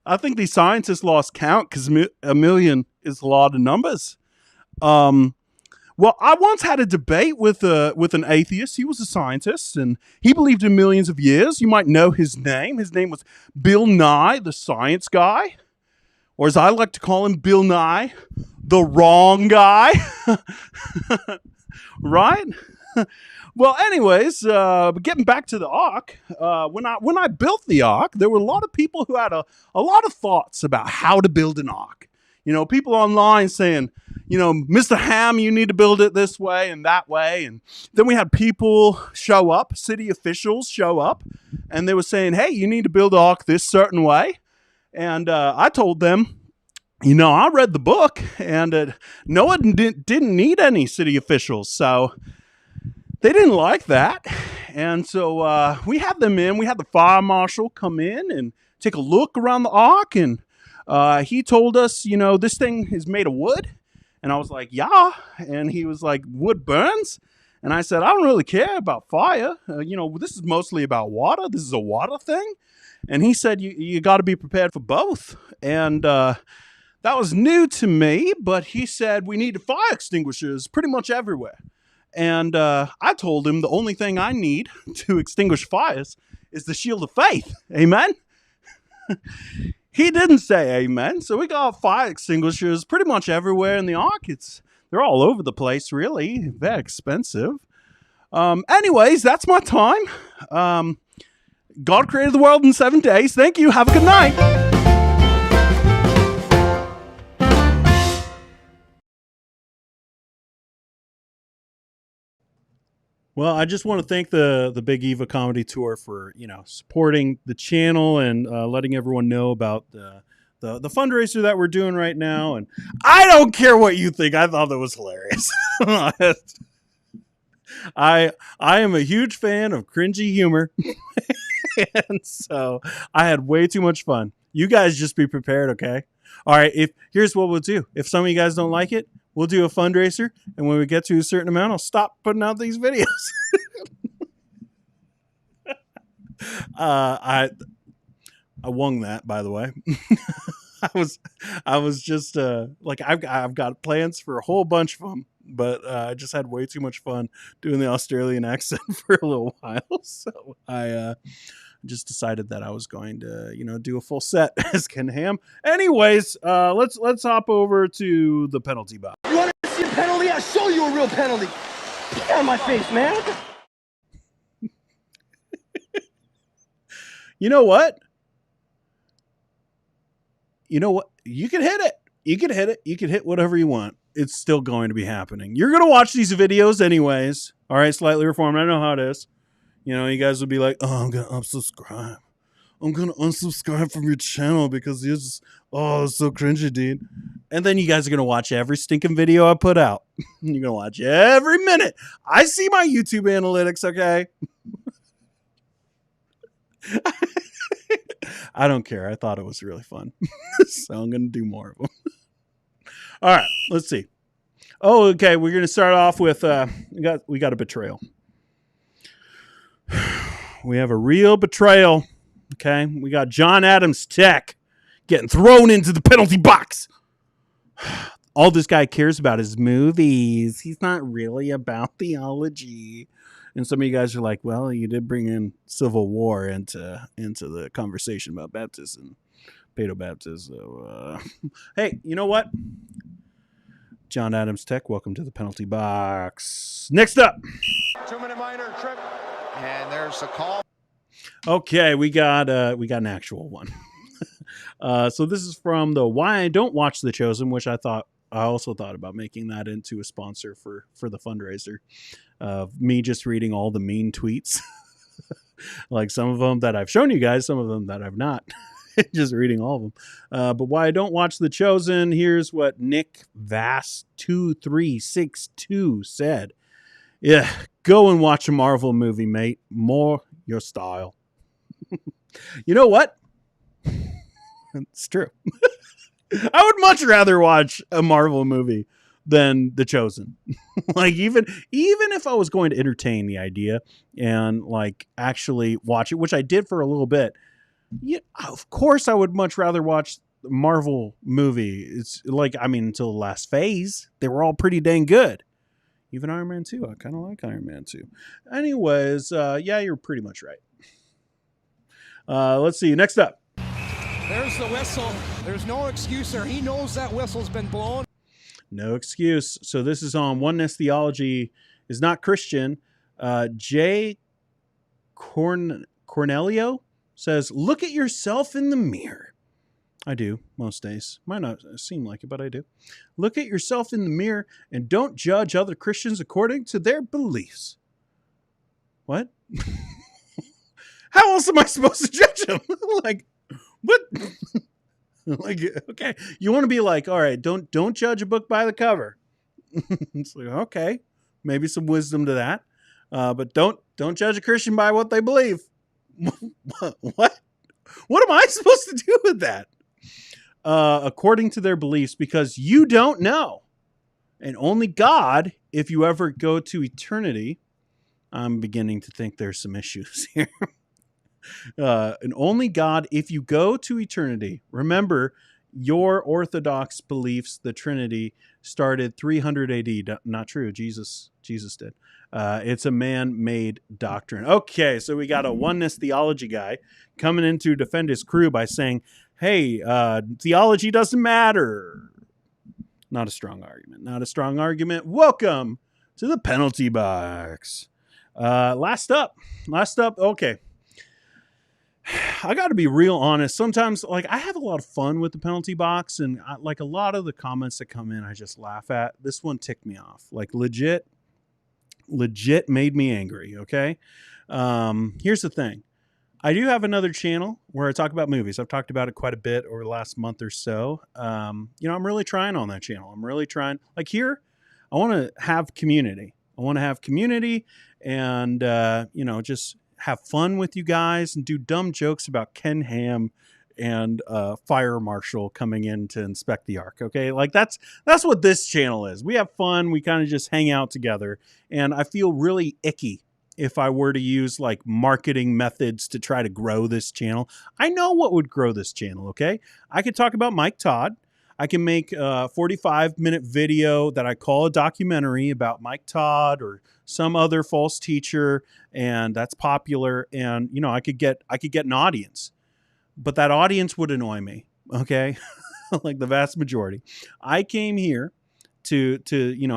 scientists lost count because a million is a lot of numbers. Well, I once had a debate with an atheist. He was a scientist, and he believed in millions of years. You might know his name. His name was Bill Nye, the science guy. or as I like to call him, Bill Nye, the wrong guy. Right? Well, anyways, getting back to the ark, when I built the ark, there were a lot of people who had a lot of thoughts about how to build an ark. You know, people online saying, you know, Mr. Ham, you need to build it this way and that way. And then we had people show up, city officials show up, and they were saying, hey, you need to build the ark this certain way. And I told them, you know, I read the book, and Noah didn't need any city officials. So they didn't like that. And so we had them in. We had the fire marshal come in and take a look around the ark. And he told us, you know, this thing is made of wood. And I was like, yeah. And he was like, wood burns? And I said, I don't really care about fire. You know, this is mostly about water. This is a water thing. And he said, you got to be prepared for both. And that was new to me. But he said, we need fire extinguishers pretty much everywhere. And I told him the only thing I need to extinguish fires is the shield of faith. Amen? He didn't say amen. So we got fire extinguishers pretty much everywhere in the ark. They're all over the place, really. Very expensive. Anyways, that's my time. God created the world in 7 days. Thank you. Have a good night. Well, I just want to thank the Big Eva Comedy Tour for, you know, supporting the channel and letting everyone know about the fundraiser that we're doing right now. And I don't care what you think. I thought that was hilarious. I am a huge fan of cringy humor. And so I had way too much fun. You guys just be prepared, okay? All right, here's what we'll do. If some of you guys don't like it, we'll do a fundraiser, and when we get to a certain amount, I'll stop putting out these videos. I won that, by the way. I was just like I've got plans for a whole bunch of them, but I just had way too much fun doing the Australian accent for a little while, so I just decided that I was going to, you know, do a full set as Ken Ham. Anyways, let's hop over to the penalty box. You want to see a penalty? I'll show you a real penalty. Get out of my face, man. You know what? You know what? You can hit it. You can hit it. You can hit whatever you want. It's still going to be happening. You're going to watch these videos anyways. All right, Slightly Reformed. I know how it is. You know, you guys will be like, oh, I'm going to unsubscribe. I'm going to unsubscribe from your channel because you're just, oh, it's so cringy, dude. And then you guys are going to watch every stinking video I put out. You're going to watch every minute. I see my YouTube analytics, okay? I don't care. I thought it was really fun. So I'm going to do more of them. All right, let's see. Oh, okay. We're going to start off with, we got a betrayal. We have a real betrayal. Okay. We got John Adams Tech getting thrown into the penalty box. All this guy cares about is movies. He's not really about theology. And some of you guys are like, well, you did bring in Civil War into the conversation about Baptists and Paedobaptists. So, hey, you know what? John Adams Tech, welcome to the penalty box. Next up. 2-minute minor trip. And there's a call. Okay, we got an actual one. So this is from the Why I Don't Watch The Chosen, which I also thought about making that into a sponsor for the fundraiser. Me just reading all the mean tweets. Like some of them that I've shown you guys, some of them that I've not. Just reading all of them. But Why I Don't Watch The Chosen, here's what Nick Vass2362 said. Yeah, go and watch a Marvel movie, mate. More your style. You know what? It's true. I would much rather watch a Marvel movie than The Chosen. Like even if I was going to entertain the idea and like actually watch it, which I did for a little bit, yeah, of course I would much rather watch the Marvel movie. It's like, I mean, until the last phase, they were all pretty dang good. Even Iron Man 2. I kind of like Iron Man 2. Anyways, yeah, you're pretty much right. Let's see. Next up. There's the whistle. There's no excuse there. He knows that whistle's been blown. No excuse. So this is on Oneness Theology is Not Christian. Jay Cornelio says, look at yourself in the mirror. I do most days. Might not seem like it, but I do. Look at yourself in the mirror and don't judge other Christians according to their beliefs. What? How else am I supposed to judge them? Like, what? Like, okay, you want to be like, all right, don't judge a book by the cover. It's like, okay, maybe some wisdom to that, but don't judge a Christian by what they believe. What am I supposed to do with that? According to their beliefs, because you don't know, and only God, if you ever go to eternity, I'm beginning to think there's some issues here. And only God, if you go to eternity, remember your Orthodox beliefs, the Trinity started 300 AD. Not true. Jesus did. It's a man-made doctrine. Okay, so we got a oneness theology guy coming in to defend his crew by saying, hey, theology doesn't matter. Not a strong argument. Not a strong argument. Welcome to the penalty box. Last up. Okay. I got to be real honest. Sometimes, like, I have a lot of fun with the penalty box, and like a lot of the comments that come in, I just laugh at. This one ticked me off. Like, legit made me angry. Okay. Here's the thing. I do have another channel where I talk about movies. I've talked about it quite a bit over the last month or so. I'm really trying on that channel. I'm really trying. Like here, I want to have community. And, just have fun with you guys and do dumb jokes about Ken Ham and fire marshal coming in to inspect the ark. Okay. Like that's what this channel is. We have fun. We kind of just hang out together. And I feel really icky if I were to use like marketing methods to try to grow this channel. I know what would grow this channel. Okay. I could talk about Mike Todd. I can make a 45-minute video that I call a documentary about Mike Todd or some other false teacher, and that's popular. And I could get an audience, but that audience would annoy me. Okay, like the vast majority. I came here to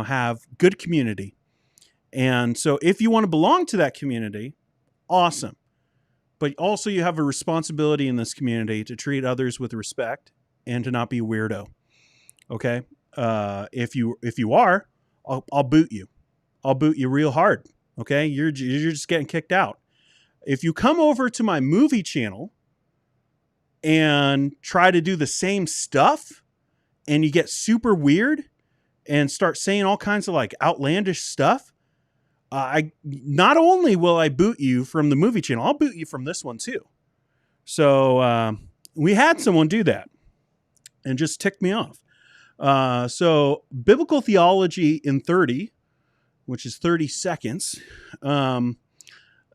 have good community, and so if you want to belong to that community, awesome. But also you have a responsibility in this community to treat others with respect and to not be a weirdo. Okay. If you are, I'll boot you. I'll boot you real hard. Okay. You're just getting kicked out. If you come over to my movie channel and try to do the same stuff and you get super weird and start saying all kinds of like outlandish stuff, not only will I boot you from the movie channel, I'll boot you from this one too. So, we had someone do that and just ticked me off. So Biblical Theology in 30, which is 30 seconds,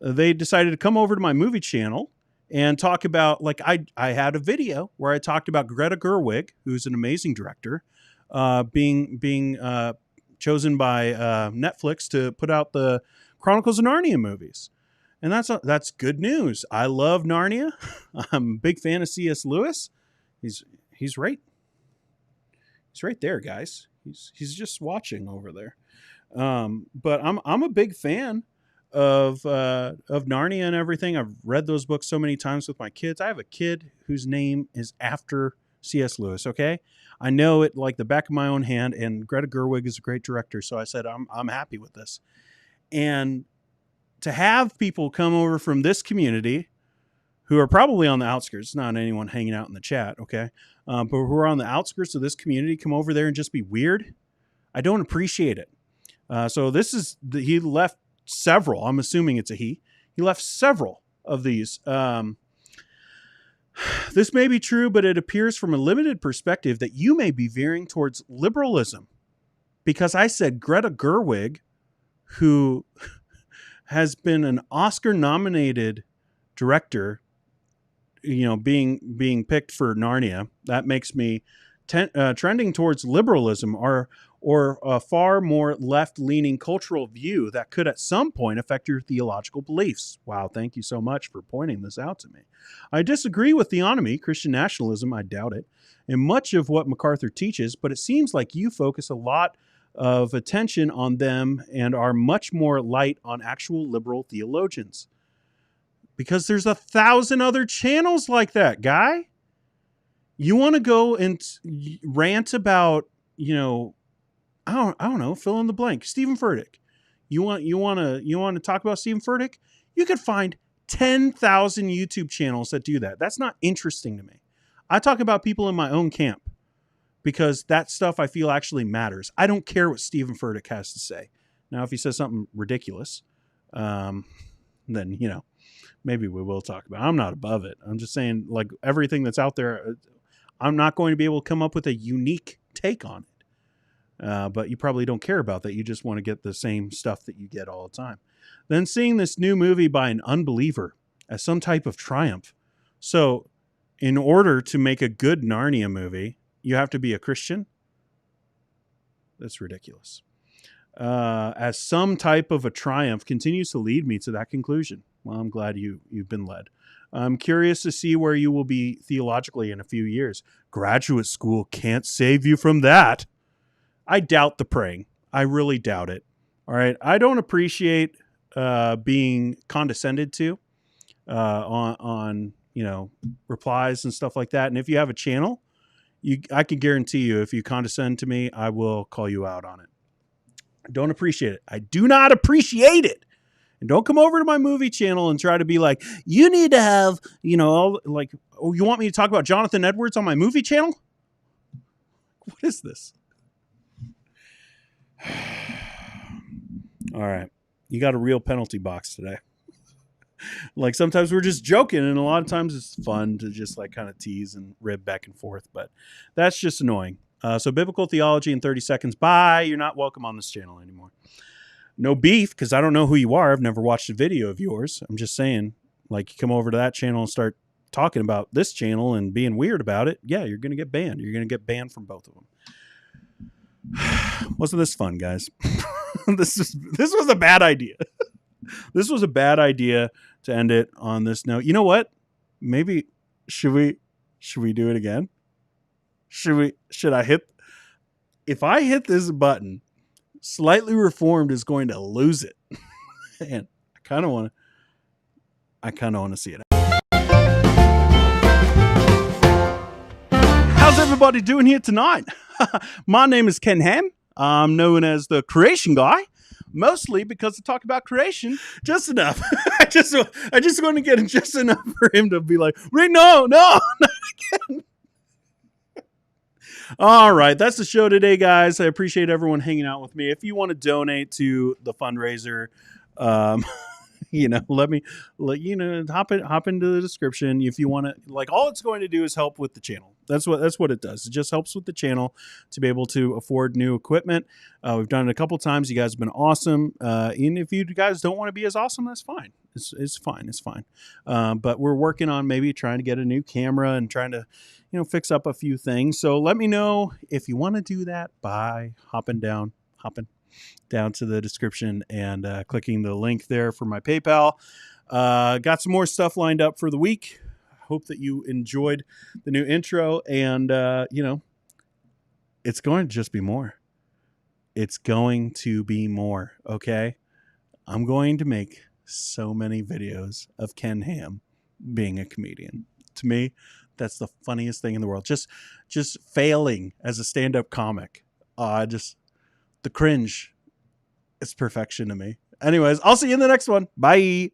they decided to come over to my movie channel and talk about, like, I had a video where I talked about Greta Gerwig, who's an amazing director, being chosen by Netflix to put out the Chronicles of Narnia movies. And that's good news. I love Narnia. I'm a big fan of C.S. Lewis. He's right. He's right there, guys. He's just watching over there. But I'm a big fan of Narnia and everything. I've read those books so many times with my kids. I have a kid whose name is after C.S. Lewis. Okay, I know it like the back of my own hand. And Greta Gerwig is a great director, so I said I'm happy with this. And to have people come over from this community who are probably on the outskirts, not anyone hanging out in the chat, okay, but who are on the outskirts of this community, come over there and just be weird, I don't appreciate it. So this is, he left several, I'm assuming it's a he left several of these. This may be true, but it appears from a limited perspective that you may be veering towards liberalism. Because I said Greta Gerwig, who has been an Oscar-nominated director, being picked for Narnia, that makes me trending towards liberalism, or or a far more left-leaning cultural view that could at some point affect your theological beliefs. Wow, thank you so much for pointing this out to me. I disagree with theonomy, Christian nationalism, I doubt it, and much of what MacArthur teaches, but it seems like you focus a lot of attention on them and are much more light on actual liberal theologians. Because there's 1,000 other channels like that, guy. You want to go and rant about, I don't know, fill in the blank. Stephen Furtick. You want to talk about Stephen Furtick? You could find 10,000 YouTube channels that do that. That's not interesting to me. I talk about people in my own camp because that stuff I feel actually matters. I don't care what Stephen Furtick has to say. Now, if he says something ridiculous, then, maybe we will talk about it. I'm not above it. I'm just saying, like, everything that's out there, I'm not going to be able to come up with a unique take on it. But you probably don't care about that. You just want to get the same stuff that you get all the time. Then seeing this new movie by an unbeliever as some type of triumph. So in order to make a good Narnia movie, you have to be a Christian? That's ridiculous. As some type of a triumph continues to lead me to that conclusion. Well, I'm glad you've been led. I'm curious to see where you will be theologically in a few years. Graduate school can't save you from that. I doubt the praying. I really doubt it. All right. I don't appreciate being condescended to on replies and stuff like that. And if you have a channel, I can guarantee you, if you condescend to me, I will call you out on it. I don't appreciate it. I do not appreciate it. And don't come over to my movie channel and try to be like, you need to have, you want me to talk about Jonathan Edwards on my movie channel? What is this? All right. You got a real penalty box today. Like, sometimes we're just joking, and a lot of times it's fun to just like kind of tease and rib back and forth, but that's just annoying. So biblical theology in 30 seconds. Bye. You're not welcome on this channel anymore. No beef, because I don't know who you are. I've never watched a video of yours. I'm just saying, like, you come over to that channel and start talking about this channel and being weird about it. Yeah, you're going to get banned. You're going to get banned from both of them. Wasn't this fun, guys? This was a bad idea. This was a bad idea to end it on this note. You know what? Maybe should we do it again? Should I hit? If I hit this button, Slightly Reformed is going to lose it. And I kind of want to see it. How's everybody doing here tonight? My name is Ken Ham. I'm known as the creation guy, mostly because I talk about creation just enough. I just want to get just enough for him to be like, no, not again. All right, that's the show today, guys. I appreciate everyone hanging out with me. If you want to donate to the fundraiser, hop into the description. If you want to, all it's going to do is help with the channel. That's what it does. It just helps with the channel to be able to afford new equipment. We've done it a couple times. You guys have been awesome. And if you guys don't want to be as awesome, that's fine. It's fine. It's fine. But we're working on maybe trying to get a new camera and trying to, fix up a few things. So let me know if you want to do that by hopping down to the description and clicking the link there for my PayPal. Got some more stuff lined up for the week. Hope that you enjoyed the new intro, and it's going to just be more. It's going to be more. Okay. I'm going to make so many videos of Ken Ham being a comedian. To me, that's the funniest thing in the world. Just failing as a stand-up comic. The cringe is perfection to me. Anyways, I'll see you in the next one. Bye.